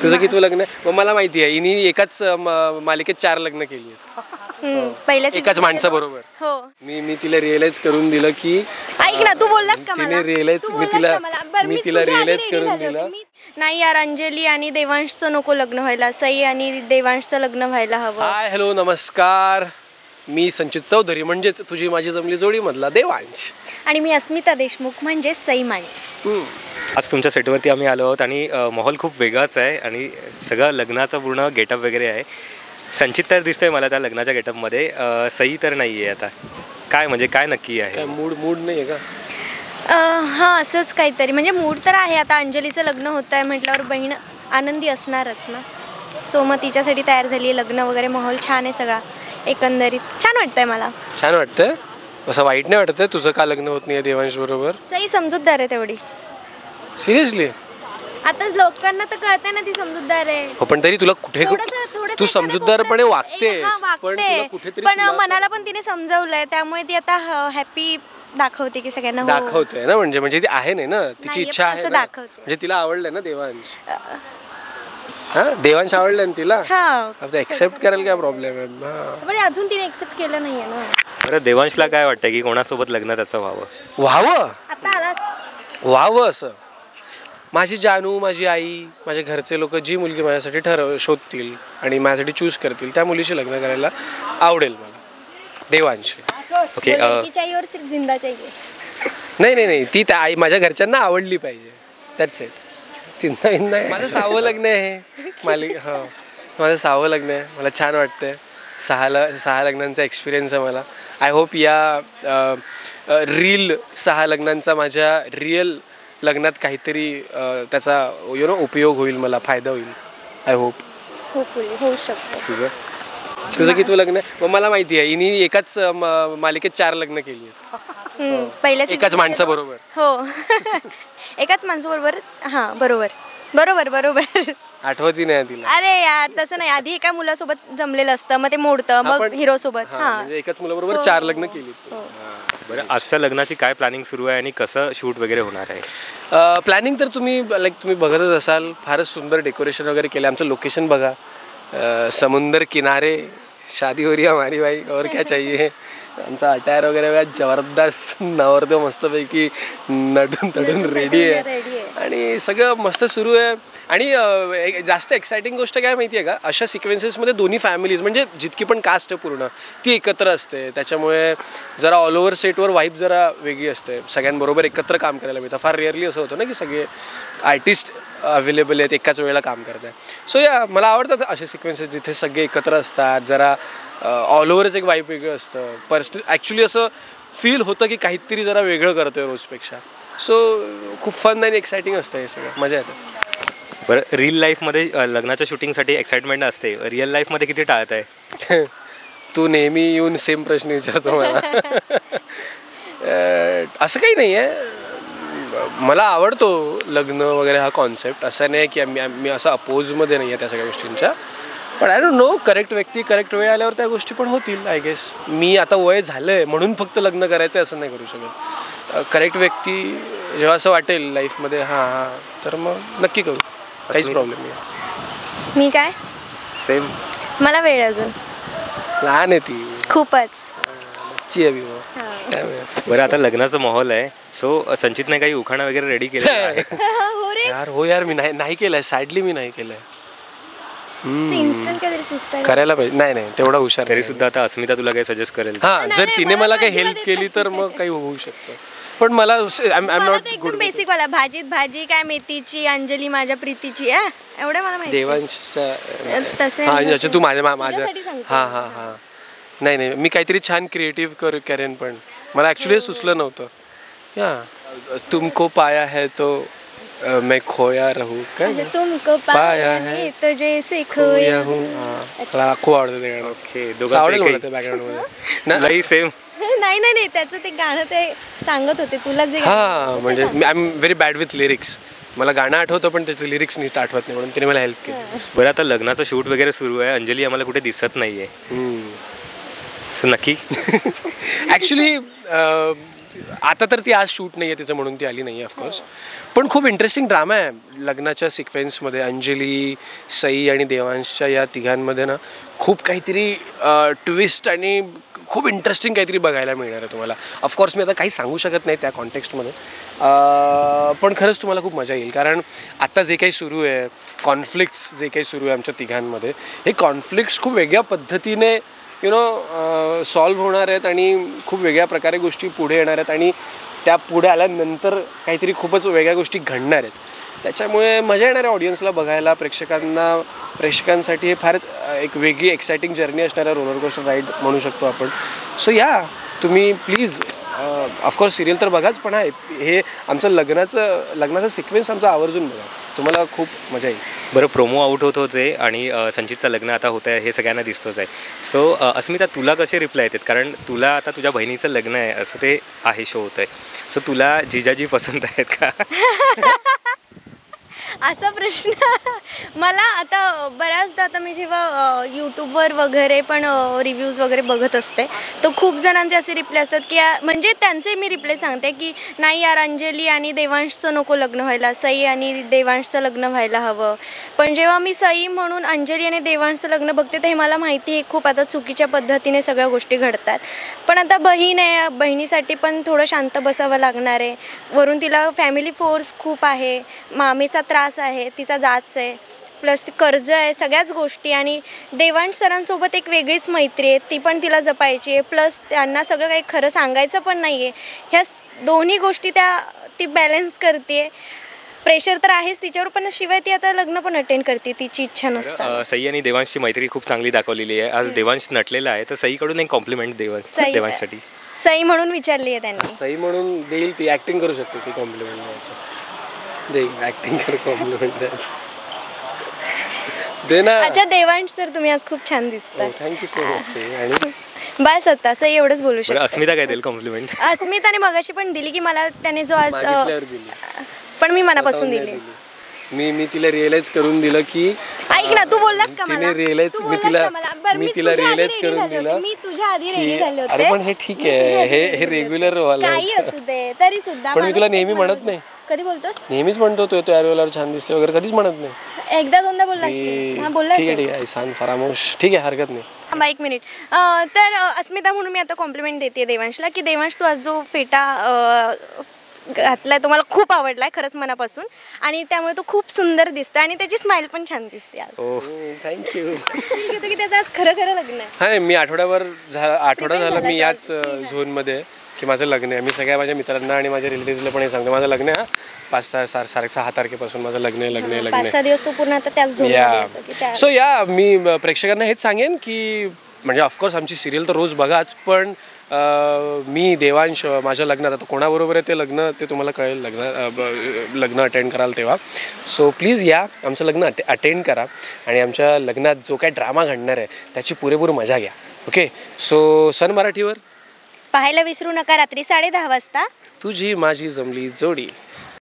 तुझं किती लग्न आहे? मला माहिती आहे, हिने एकाच मालिकेत 4 लग्न केली आहेत, एकाच माणसाबरोबर. हो. मी तिला रिअलाइज करून दिलं की ऐक ना, तू बोललास का मला? तिने रिअलाइज मी तिला रिअलाइज करून दिलं. नाही यार, अंजली आणि देवांशचं नको लग्न व्हायला, सई आणि देवांशचं लग्न व्हायला हवं. हाय हॅलो नमस्कार, मी संचित चौधरी म्हणजेच तुझी माझी जमली जोडी मधला देवांश. आणि मी अस्मिता देशमुख म्हणजे सई माने. आज तुमच्या सेटवरती आम्ही आलो आहोत आणि माहोल खूप वेगळाच आहे आणि सगळं लग्नाचं पूर्ण गेटअप वगैरे आहे. संचित तर दिसतोय मला त्या लग्नाच्या गेटअपमध्ये, सई तर नाही आहे. आता काय म्हणजे काय नक्की आहे? मूड नाही आहे का? हां, असंच काहीतरी, म्हणजे मूड तर आहे. आता अंजलीचं लग्न होतं आहे म्हटल्यावर बहीण आनंदी असणारच ना. सो मग तिच्यासाठी तयार झाली आहे, लग्न वगैरे माहोल छान आहे सगळा, एकंदरीत छान वाटतंय मला. छान वाटतंय? असं वाईट नाही वाटत तुझं का लग्न होत नाही देवांश बरोबर? सई समजूतदार आहे तेवढी. सिरियसली? आता लोकांना तर कळतंय ना ती समजूतदार आहे. हो, पण तरी तुला कुठे तू समजूतदारपणे वागतेस, पण मनाला पण तिने समजवलंय, त्यामुळे ती आता हॅपी दाखवते की सगळ्यांना दाखवते ना. म्हणजे ती आहे नाही ना, तिची इच्छा आहे असं दाखवते. म्हणजे तिला आवडलंय ना देवांश. देवांश आवडलंय ना तिला. आता एक्सेप्ट करायला काय प्रॉब्लेम आहे? पण अजून तिने एक्सेप्ट केलं नाहीये ना. बरं, देवांशला काय वाटतं की कोणासोबत लग्न त्याचं व्हावं? आता आलास व्हावं असं. माझी जानू, माझी आई, माझ्या घरचे लोक जी मुलगी माझ्यासाठी शोधतील आणि माझ्यासाठी चूज करतील त्या मुलीशी लग्न करायला आवडेल मला, देवांश. ओके. नाही, ती त्या आई माझ्या घरच्यांना आवडली पाहिजे, दॅट्स इट. चिंता नाही. माझं 6वं लग्न आहे माझं 6वं लग्न आहे. मला छान वाटतंय. 6 लग्नांचा एक्सपिरियन्स आहे मला. आय होप या रील 6 लग्नांचा माझ्या रिअल लग्नात काहीतरी त्याचा उपयोग होईल, मला फायदा होईल. I hope. होऊ शकतं. तुझं किती लग्न आहे? मला माहिती आहे, हिने एकाच मालिकेत 4 लग्न केली आहेत, एकाच माणसाबरोबर. हो. एकाच माणसाबरोबर. हां, बरोबर. आठवती नाही तिला. अरे यार, तसं नाही. आधी एका मुलासोबत जमलेलं असतं, मग ते मोडतं, मग हिरो सोबत. म्हणजे एकाच मुलाबरोबर 4 लग्न केली. बरं, आजच्या लग्नाची काय प्लॅनिंग सुरू आहे आणि कसं शूट वगैरे होणार आहे? प्लॅनिंग तर तुम्ही बघतच असाल. फारच सुंदर डेकोरेशन वगैरे केलं. आमचं लोकेशन बघा, समुंदर किनारे, शादी हो रही है हमारी भाई, और क्या चाहिए. आमचा अटायर वगैरे बघा, जबरदस्त. नवरदेव मस्तपैकी नटून रेडी आहे आणि सगळं मस्त सुरू आहे. आणि जास्त एक्साइटिंग गोष्ट काय माहिती आहे का, अशा सिक्वेन्सेसमध्ये दोन्ही फॅमिलीज म्हणजे जितकी पण कास्ट आहे पूर्ण ती एकत्र असते. त्याच्यामुळे जरा ऑल ओव्हर सेटवर वाईब जरा वेगळी असते. सगळ्यांबरोबर एकत्र काम करायला मिळतं. फार रेअरली असं होतं ना की सगळे आर्टिस्ट अवेलेबल आहेत, एकाच वेळेला काम करत आहे. सो मला आवडतात असे सिक्वेन्सेस जिथे सगळे एकत्र असतात. जरा ऑल ओव्हरच एक वाईब वेगळं असतं. पर्सनल ॲक्च्युली असं फील होतं की काहीतरी जरा वेगळं करतोय रोजपेक्षा. सो खूप फन आणि एक्साइटिंग असतं, हे सगळं मजा येते. बरं, रिअल लाईफमध्ये लग्नाच्या शूटिंगसाठी एक्साइटमेंट असते, रिअल लाईफमध्ये किती टाळत आहे? तू नेहमी येऊन सेम प्रश्न विचारतो मला. असं काही नाही आहे. मला आवडतो लग्न वगैरे हा कॉन्सेप्ट. असं नाही की मी असं अपोजमध्ये नाही आहे त्या सगळ्या गोष्टींच्या. पण आय डोंट नो, करेक्ट व्यक्ती करेक्ट वेळ आल्यावर त्या गोष्टी पण होतील. आय गेस मी आता वय झालं आहे म्हणून फक्त लग्न करायचं असं नाही करू शकत. करेक्ट व्यक्ती जेव्हा असं वाटेल लाईफमध्ये तर मग नक्की करू, काहीच प्रॉब्लेम नाही. मी काय सेम, मला वेळ अजून लहान आहे ती खूपच. बरं, आता लग्नाचा माहोल आहे. सो संचितने काही उखाणा वगैरे रेडी केलं आहे? हो यार, मी नाही केलंय. सॅडली मी नाही केलंय. इन्स्टंट काहीतरी सुचतंय करायला पाहिजे. नाही तेवढा हुशार तरी सुद्धा आता अस्मिता तुला काही सजेस्ट करेल? जर तिने मला काही हेल्प केली तर मग काही होऊ शकतं. पण मला एकदम बेसिक वाला, भाजीत भाजी काय मेथीची, अंजली माझ्या प्रीतीची, एवढे मला माहिती. देवांशचा तसे तू माझ्या नाही मी काहीतरी छान क्रिएटिव्ह करेन. पण मला ॲक्च्युली सुचलं नव्हतं. तुमको पाया है तो मैं खोया रहूं, काय तुमको पाया है तो जैसे खोया हूं. मला खूप आवडतं ते गाणं. ओके, दोघांचं बॅकग्राऊंडमध्ये सेम. नाही, त्याचं ते गाणं ते सांगत होते तुला जे. म्हणजे I am very bad with lyrics. मला गाणं आठवतं पण त्याचं लिरिक्स नीट आठवत नाही, म्हणून तिने मला हेल्प केली. बरं, आता लग्नाचं शूट वगैरे सुरू आहे. अंजली आम्हाला कुठे दिसत नाहीये, नक्की. ॲक्च्युली आता तर ती आज शूट नाही आहे तिचं म्हणून ती आली नाही आहे ऑफकोर्स. पण खूप इंटरेस्टिंग ड्रामा आहे लग्नाच्या सिक्वेन्समध्ये. अंजली, सई आणि देवांशच्या या तिघांमध्ये ना खूप काहीतरी ट्विस्ट आणि खूप इंटरेस्टिंग काहीतरी बघायला मिळणार आहे तुम्हाला. ऑफकोर्स मी आता काही सांगू शकत नाही त्या कॉन्टेक्स्टमध्ये, पण खरंच तुम्हाला खूप मजा येईल. कारण आत्ता जे काही सुरू आहे, कॉन्फ्लिक्ट्स जे काही सुरू आहे आमच्या तिघांमध्ये, हे कॉन्फ्लिक्ट्स खूप वेगळ्या पद्धतीने सॉल्व्ह होणार आहेत आणि खूप वेगळ्या प्रकारे गोष्टी पुढे येणार आहेत आणि त्या पुढे आल्यानंतर काहीतरी खूपच वेगळ्या गोष्टी घडणार आहेत. त्याच्यामुळे मजा येणार आहे ऑडियन्सला बघायला. प्रेक्षकांसाठी हे फारच एक वेगळी एक्सायटिंग जर्नी असणारा रोलर कोस्टर राईड म्हणू शकतो आपण. सो या तुम्ही प्लीज ऑफकोर्स सिरियल तर बघाच, पण हे आमचं लग्नाचा सिक्वेन्स आमचा आवर्जून बघा, तुम्हाला खूप मजा येईल. बरं, प्रोमो आउट होत होते आणि संचितचं लग्न आता होतं आहे हे सगळ्यांना दिसतोच आहे. सो अस्मिता, तुला कसे रिप्लाय येतात? कारण तुला आता तुझ्या बहिणीचं लग्न आहे असं ते आहे, शो होतं आहे. सो तुला जिजाजी पसंत आहेत का? असा प्रश्न मला आता बऱ्याचदा, आता मी जेव्हा यूट्यूबवर वगैरे पण रिव्ह्यूज वगैरे बघत असते, तर खूप जणांचे असे रिप्लाय असतात की म्हणजे त्यांचे मी रिप्लाय सांगते की नाही यार, अंजली आणि देवांशचं नको लग्न व्हायला, सई आणि देवांशचं लग्न व्हायला हवं. पण जेव्हा मी सई म्हणून अंजली आणि देवांशचं लग्न बघते तर हे मला माहिती आहे खूप आता चुकीच्या पद्धतीने सगळ्या गोष्टी घडतात. पण आता बहीण आहे, बहिणीसाठी पण थोडं शांत बसावं लागणार आहे. वरून तिला फॅमिली फोर्स खूप आहे, मामीचा त्रास आहे, तिचा जाच आहे, प्लस ती कर्ज आहे, सगळ्याच गोष्टी. आणि देवांश सरांसोबत एक वेगळीच मैत्री आहे, ती पण तिला जपायची आहे. प्लस त्यांना सगळं काही खरं सांगायचं पण नाही आहे. ह्या दोन्ही गोष्टी ती बॅलन्स करते. प्रेशर तर आहेच तिच्यावर, पण शिवाय ती आता लग्न पण अटेंड करते, तिची इच्छा नसते. सई आणि देवांशची मैत्री खूप चांगली दाखवलेली आहे. आज देवांश नटलेला आहे, तर सईकडून एक कॉम्प्लिमेंट देवांशसाठी. सई म्हणून विचारली आहे त्यांनी. सई म्हणून देईल, ती ॲक्टिंग करू शकते, ती कॉम्प्लिमेंट द्यायचं देईल, ॲक्टिंग कर, कॉम्प्लिमेंट द्यायचं दे ना. अच्छा देवांश सर, तुम्ही आज खूप छान दिसता. Thank you so much Sai. आणि बस आता सई एवढंच बोलू शकतो. अस्मिता काय देईल कॉम्प्लिमेंट? अस्मिताने मगाशी पण दिली की मला त्याने जो आज दिली, पण मी मनापासून दिली. मी तिला रिअलाइज करून दिलं की ऐक ना, तू बोललास का मला? तिने रिअलाइज मी तिला रिअलाइज करून दिलं. मी तुझ्या आधी रेडी झाले होते. अरे पण हे ठीक आहे, हे रेग्युलर वाला काही असू दे तरी सुद्धा. पण मी तुला नेहमी म्हणत नाही. कधी बोलतोस? नेहमीच म्हणतो तो यारवेळेला छान दिसते वगैरे, कधीच म्हणत नाही. एकदा दोनदा बोललास. ठीक आहे ऐसान फरामोश, ठीक आहे, हरकत नाही. थांबा एक मिनिट. तर अस्मिता म्हणून मी आता कॉम्प्लिमेंट देते देवांशला की देवांश, तू आज जो फेटा घातलाय तो मला खूप आवडलाय खरंच मनापासून, आणि त्यामुळे तो खूप सुंदर दिसतो आणि त्याची स्माइल पण छान दिसते आज. थँक्यू. की त्याचं आज खरं लग्न आहे. हा, मी आठवडा झाला मी याच झोनमध्ये की माझं लग्न आहे. मी सगळ्या माझ्या मित्रांना आणि माझ्या रिलेटिव्हला पण हे सांगतो, माझं लग्न आहे. 6 तारखेपासून माझं लग्न आहे. 5-6 दिवस तो पूर्ण आता त्याच झोनमध्ये. सो मी प्रेक्षकांना हेच सांगेन की म्हणजे ऑफकोर्स आमची सिरियल तर रोज बघाच, पण मी देवांश माझ्या लग्नात, आता कोणाबरोबर आहे ते लग्न ते तुम्हाला कळेल लग्न अटेंड कराल तेव्हा. सो प्लीज या, आमचं लग्न अटेंड करा आणि आमच्या लग्नात जो काय ड्रामा घडणार आहे त्याची पुरेपूर मजा घ्या. ओके, सो सन मराठीवर पाहायला विसरू नका रात्री 10:30 वाजता तुझी माझी जमली जोडी.